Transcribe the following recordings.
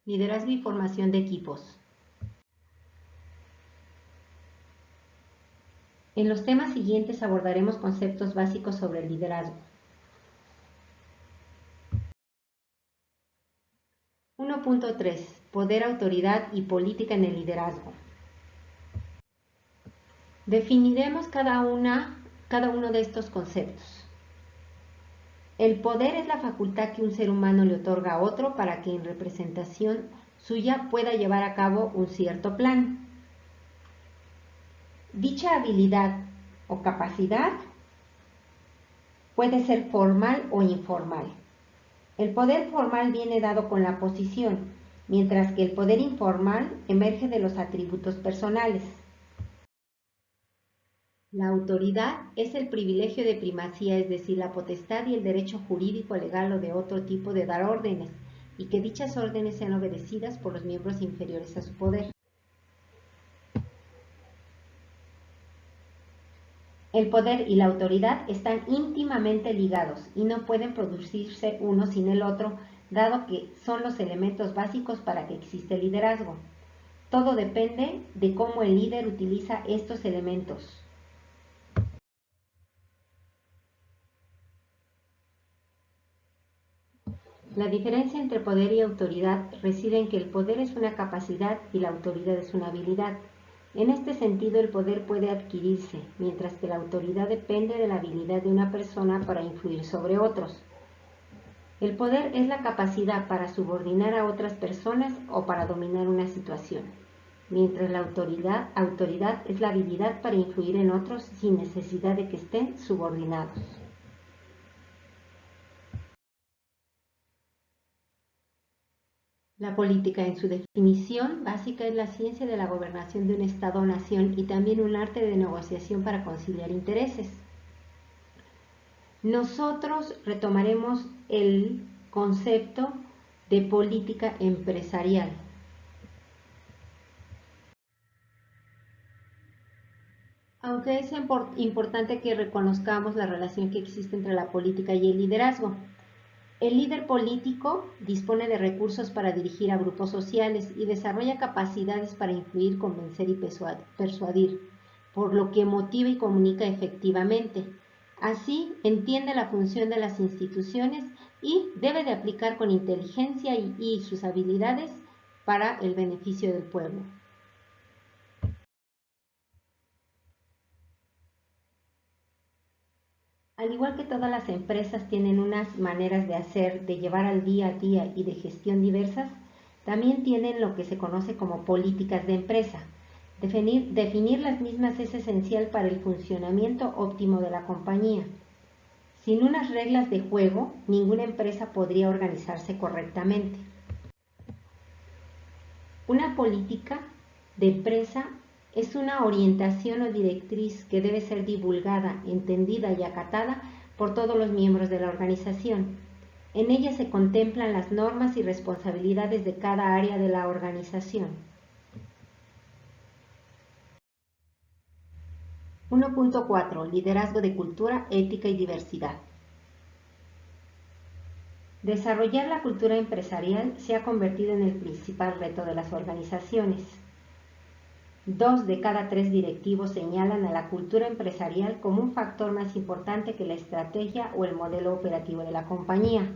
Liderazgo y formación de equipos. En los temas siguientes abordaremos conceptos básicos sobre el liderazgo. 1.3. Poder, autoridad y política en el liderazgo. Definiremos cada uno de estos conceptos. El poder es la facultad que un ser humano le otorga a otro para que en representación suya pueda llevar a cabo un cierto plan. Dicha habilidad o capacidad puede ser formal o informal. El poder formal viene dado con la posición, mientras que el poder informal emerge de los atributos personales. La autoridad es el privilegio de primacía, es decir, la potestad y el derecho jurídico, legal o de otro tipo de dar órdenes, y que dichas órdenes sean obedecidas por los miembros inferiores a su poder. El poder y la autoridad están íntimamente ligados y no pueden producirse uno sin el otro, dado que son los elementos básicos para que exista el liderazgo. Todo depende de cómo el líder utiliza estos elementos. La diferencia entre poder y autoridad reside en que el poder es una capacidad y la autoridad es una habilidad. En este sentido, el poder puede adquirirse, mientras que la autoridad depende de la habilidad de una persona para influir sobre otros. El poder es la capacidad para subordinar a otras personas o para dominar una situación, mientras la autoridad es la habilidad para influir en otros sin necesidad de que estén subordinados. La política, en su definición básica, es la ciencia de la gobernación de un Estado o nación y también un arte de negociación para conciliar intereses. Nosotros retomaremos el concepto de política empresarial. Aunque es importante que reconozcamos la relación que existe entre la política y el liderazgo. El líder político dispone de recursos para dirigir a grupos sociales y desarrolla capacidades para influir, convencer y persuadir, por lo que motiva y comunica efectivamente. Así, entiende la función de las instituciones y debe de aplicar con inteligencia y sus habilidades para el beneficio del pueblo. Al igual que todas las empresas tienen unas maneras de hacer, de llevar al día a día y de gestión diversas, también tienen lo que se conoce como políticas de empresa. Definir las mismas es esencial para el funcionamiento óptimo de la compañía. Sin unas reglas de juego, ninguna empresa podría organizarse correctamente. Una política de empresa es una orientación o directriz que debe ser divulgada, entendida y acatada por todos los miembros de la organización. En ella se contemplan las normas y responsabilidades de cada área de la organización. 1.4. Liderazgo de cultura, ética y diversidad. Desarrollar la cultura empresarial se ha convertido en el principal reto de las organizaciones. 2 de cada 3 directivos señalan a la cultura empresarial como un factor más importante que la estrategia o el modelo operativo de la compañía.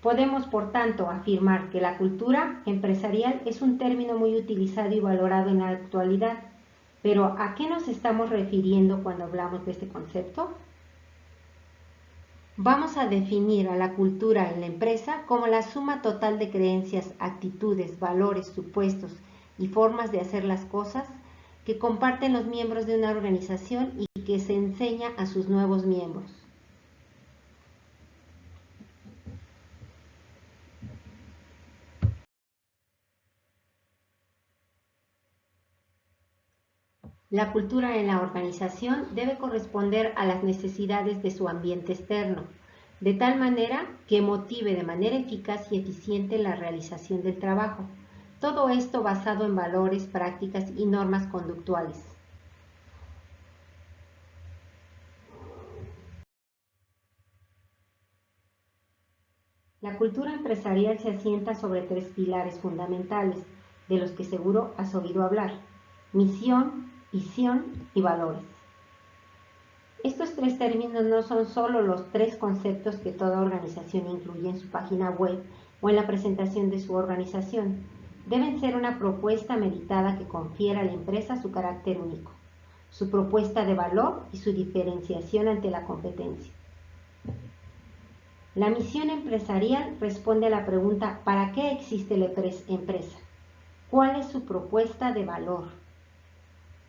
Podemos, por tanto, afirmar que la cultura empresarial es un término muy utilizado y valorado en la actualidad. Pero, ¿a qué nos estamos refiriendo cuando hablamos de este concepto? Vamos a definir a la cultura en la empresa como la suma total de creencias, actitudes, valores, supuestos y formas de hacer las cosas que comparten los miembros de una organización y que se enseña a sus nuevos miembros. La cultura en la organización debe corresponder a las necesidades de su ambiente externo, de tal manera que motive de manera eficaz y eficiente la realización del trabajo. Todo esto basado en valores, prácticas y normas conductuales. La cultura empresarial se asienta sobre 3 pilares fundamentales, de los que seguro has oído hablar: misión, visión y valores. Estos 3 términos no son solo los 3 conceptos que toda organización incluye en su página web o en la presentación de su organización. Deben ser una propuesta meditada que confiera a la empresa su carácter único, su propuesta de valor y su diferenciación ante la competencia. La misión empresarial responde a la pregunta: ¿para qué existe la empresa? ¿Cuál es su propuesta de valor?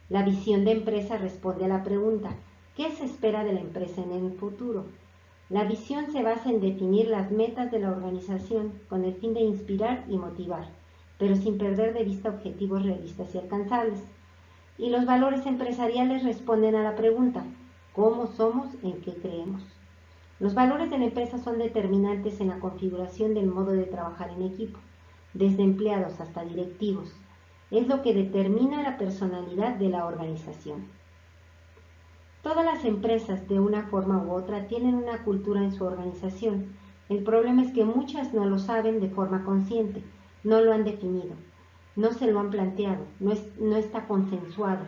La visión de empresa responde a la pregunta: ¿qué se espera de la empresa en el futuro? La visión se basa en definir las metas de la organización con el fin de inspirar y motivar, pero sin perder de vista objetivos realistas y alcanzables. Y los valores empresariales responden a la pregunta: ¿cómo somos? ¿En qué creemos? Los valores de la empresa son determinantes en la configuración del modo de trabajar en equipo, desde empleados hasta directivos. Es lo que determina la personalidad de la organización. Todas las empresas, de una forma u otra, tienen una cultura en su organización. El problema es que muchas no lo saben de forma consciente, no lo han definido, no se lo han planteado, no está consensuado.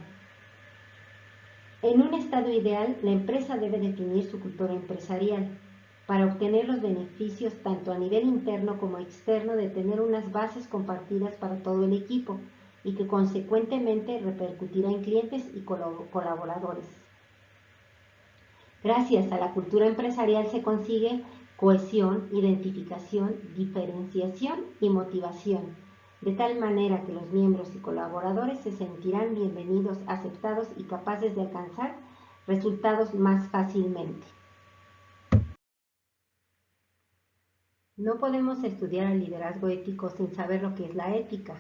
En un estado ideal, la empresa debe definir su cultura empresarial para obtener los beneficios tanto a nivel interno como externo de tener unas bases compartidas para todo el equipo y que consecuentemente repercutirá en clientes y colaboradores. Gracias a la cultura empresarial se consigue cohesión, identificación, diferenciación y motivación, de tal manera que los miembros y colaboradores se sentirán bienvenidos, aceptados y capaces de alcanzar resultados más fácilmente. No podemos estudiar el liderazgo ético sin saber lo que es la ética.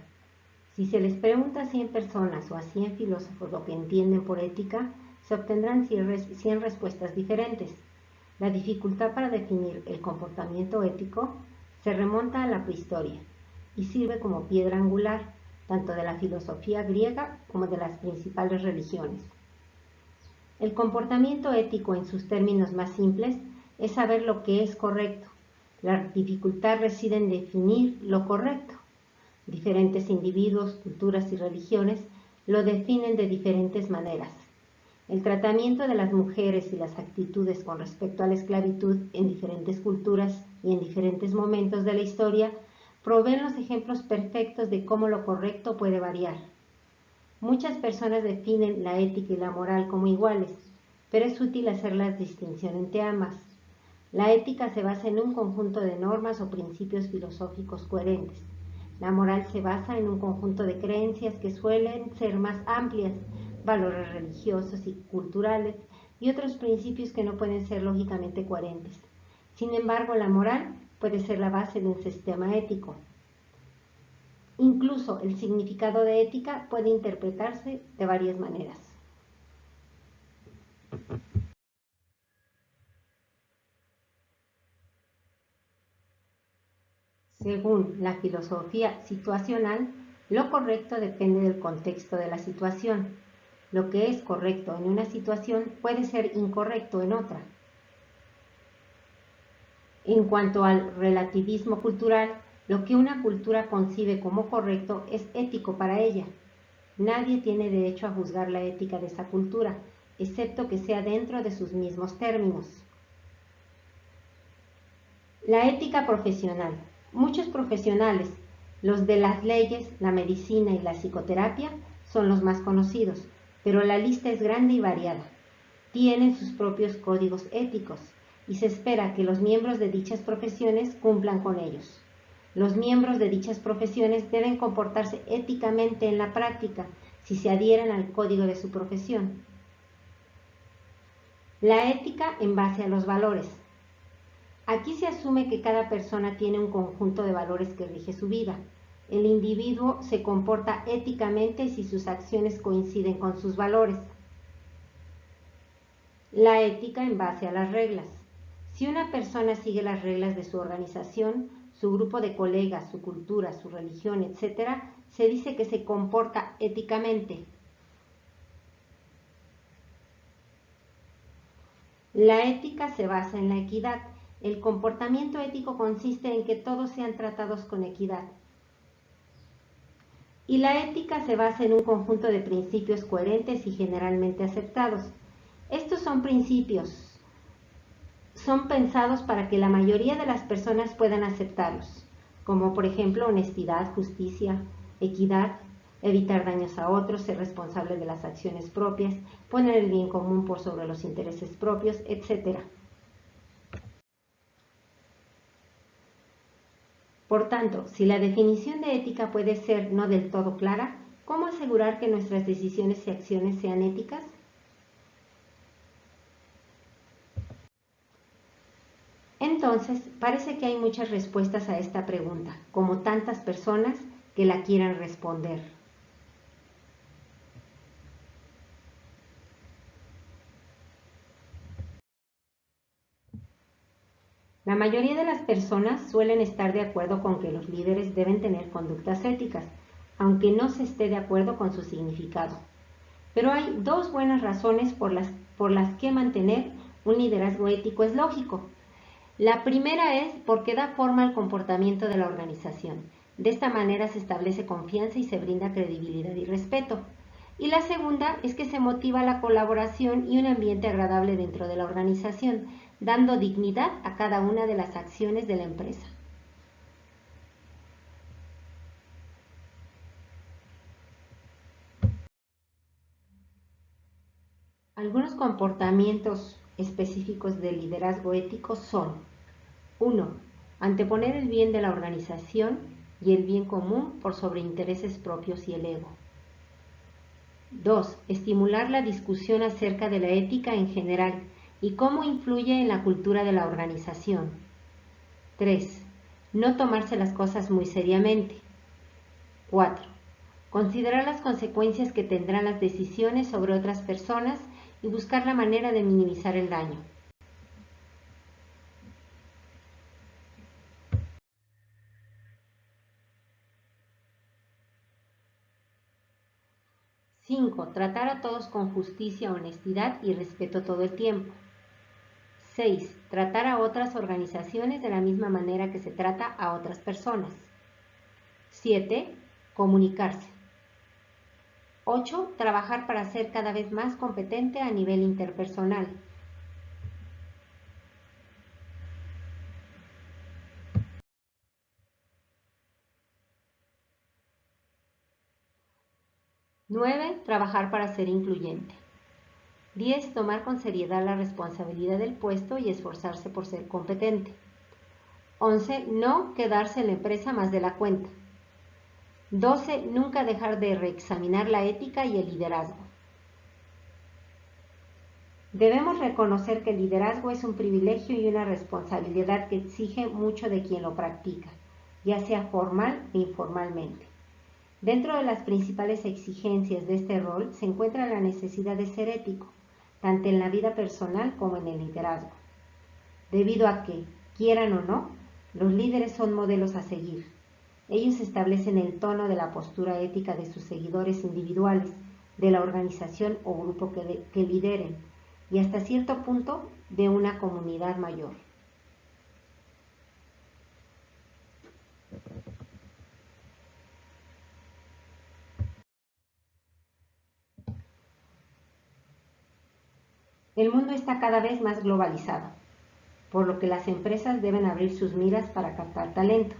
Si se les pregunta a 100 personas o a 100 filósofos lo que entienden por ética, se obtendrán 100 respuestas diferentes. La dificultad para definir el comportamiento ético se remonta a la prehistoria y sirve como piedra angular tanto de la filosofía griega como de las principales religiones. El comportamiento ético, en sus términos más simples, es saber lo que es correcto. La dificultad reside en definir lo correcto. Diferentes individuos, culturas y religiones lo definen de diferentes maneras. El tratamiento de las mujeres y las actitudes con respecto a la esclavitud en diferentes culturas y en diferentes momentos de la historia proveen los ejemplos perfectos de cómo lo correcto puede variar. Muchas personas definen la ética y la moral como iguales, pero es útil hacer la distinción entre ambas. La ética se basa en un conjunto de normas o principios filosóficos coherentes. La moral se basa en un conjunto de creencias que suelen ser más amplias, valores religiosos y culturales y otros principios que no pueden ser lógicamente coherentes. Sin embargo, la moral puede ser la base de un sistema ético. Incluso el significado de ética puede interpretarse de varias maneras. Según la filosofía situacional, lo correcto depende del contexto de la situación. Lo que es correcto en una situación puede ser incorrecto en otra. En cuanto al relativismo cultural, lo que una cultura concibe como correcto es ético para ella. Nadie tiene derecho a juzgar la ética de esa cultura, excepto que sea dentro de sus mismos términos. La ética profesional. Muchos profesionales, los de las leyes, la medicina y la psicoterapia, son los más conocidos, pero la lista es grande y variada. Tienen sus propios códigos éticos y se espera que los miembros de dichas profesiones cumplan con ellos. Los miembros de dichas profesiones deben comportarse éticamente en la práctica si se adhieren al código de su profesión. La ética en base a los valores. Aquí se asume que cada persona tiene un conjunto de valores que rige su vida. El individuo se comporta éticamente si sus acciones coinciden con sus valores. La ética en base a las reglas. Si una persona sigue las reglas de su organización, su grupo de colegas, su cultura, su religión, etc., se dice que se comporta éticamente. La ética se basa en la equidad. El comportamiento ético consiste en que todos sean tratados con equidad. Y la ética se basa en un conjunto de principios coherentes y generalmente aceptados. Estos son pensados para que la mayoría de las personas puedan aceptarlos, como por ejemplo honestidad, justicia, equidad, evitar daños a otros, ser responsable de las acciones propias, poner el bien común por sobre los intereses propios, etc. Por tanto, si la definición de ética puede ser no del todo clara, ¿cómo asegurar que nuestras decisiones y acciones sean éticas? Entonces, parece que hay muchas respuestas a esta pregunta, como tantas personas que la quieran responder. La mayoría de las personas suelen estar de acuerdo con que los líderes deben tener conductas éticas, aunque no se esté de acuerdo con su significado. Pero hay dos buenas razones por las que mantener un liderazgo ético es lógico. La primera es porque da forma al comportamiento de la organización. De esta manera se establece confianza y se brinda credibilidad y respeto. Y la segunda es que se motiva la colaboración y un ambiente agradable dentro de la organización, dando dignidad a cada una de las acciones de la empresa. Algunos comportamientos específicos del liderazgo ético son: 1. Anteponer el bien de la organización y el bien común por sobre intereses propios y el ego. 2. Estimular la discusión acerca de la ética en general y cómo influye en la cultura de la organización. 3. No tomarse las cosas muy seriamente. 4. Considerar las consecuencias que tendrán las decisiones sobre otras personas y buscar la manera de minimizar el daño. Cinco, tratar a todos con justicia, honestidad y respeto todo el tiempo. 6. Tratar a otras organizaciones de la misma manera que se trata a otras personas. 7. Comunicarse. 8. Trabajar para ser cada vez más competente a nivel interpersonal. 9. Trabajar para ser incluyente. 10. Tomar con seriedad la responsabilidad del puesto y esforzarse por ser competente. 11. No quedarse en la empresa más de la cuenta. 12. Nunca dejar de reexaminar la ética y el liderazgo. Debemos reconocer que el liderazgo es un privilegio y una responsabilidad que exige mucho de quien lo practica, ya sea formal o informalmente. Dentro de las principales exigencias de este rol se encuentra la necesidad de ser ético, tanto en la vida personal como en el liderazgo, debido a que, quieran o no, los líderes son modelos a seguir. Ellos establecen el tono de la postura ética de sus seguidores individuales, de la organización o grupo que lideren, y hasta cierto punto de una comunidad mayor. El mundo está cada vez más globalizado, por lo que las empresas deben abrir sus miras para captar talento.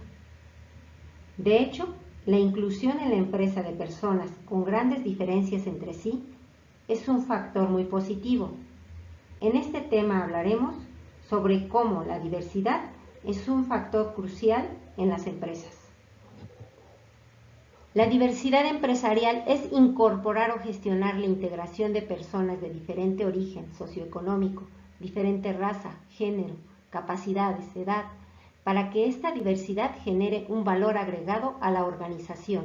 De hecho, la inclusión en la empresa de personas con grandes diferencias entre sí es un factor muy positivo. En este tema hablaremos sobre cómo la diversidad es un factor crucial en las empresas. La diversidad empresarial es incorporar o gestionar la integración de personas de diferente origen socioeconómico, diferente raza, género, capacidades, edad, para que esta diversidad genere un valor agregado a la organización.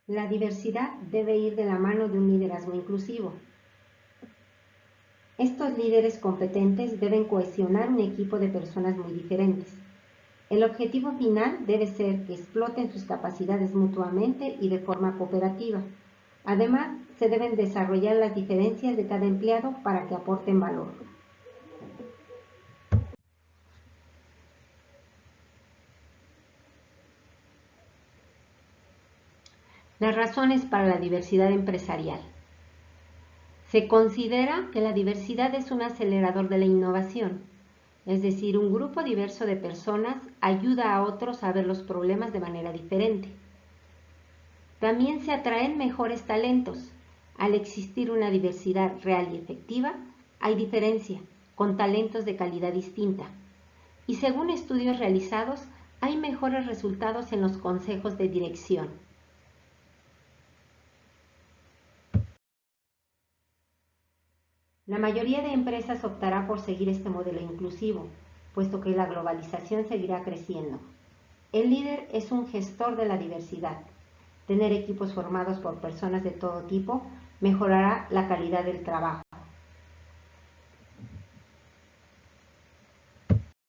La diversidad debe ir de la mano de un liderazgo inclusivo. Estos líderes competentes deben cohesionar un equipo de personas muy diferentes. El objetivo final debe ser que exploten sus capacidades mutuamente y de forma cooperativa. Además, se deben desarrollar las diferencias de cada empleado para que aporten valor. Las razones para la diversidad empresarial. Se considera que la diversidad es un acelerador de la innovación, es decir, un grupo diverso de personas ayuda a otros a ver los problemas de manera diferente. También se atraen mejores talentos. Al existir una diversidad real y efectiva, hay diferencia, con talentos de calidad distinta. Y según estudios realizados, hay mejores resultados en los consejos de dirección. La mayoría de empresas optará por seguir este modelo inclusivo, puesto que la globalización seguirá creciendo. El líder es un gestor de la diversidad. Tener equipos formados por personas de todo tipo mejorará la calidad del trabajo.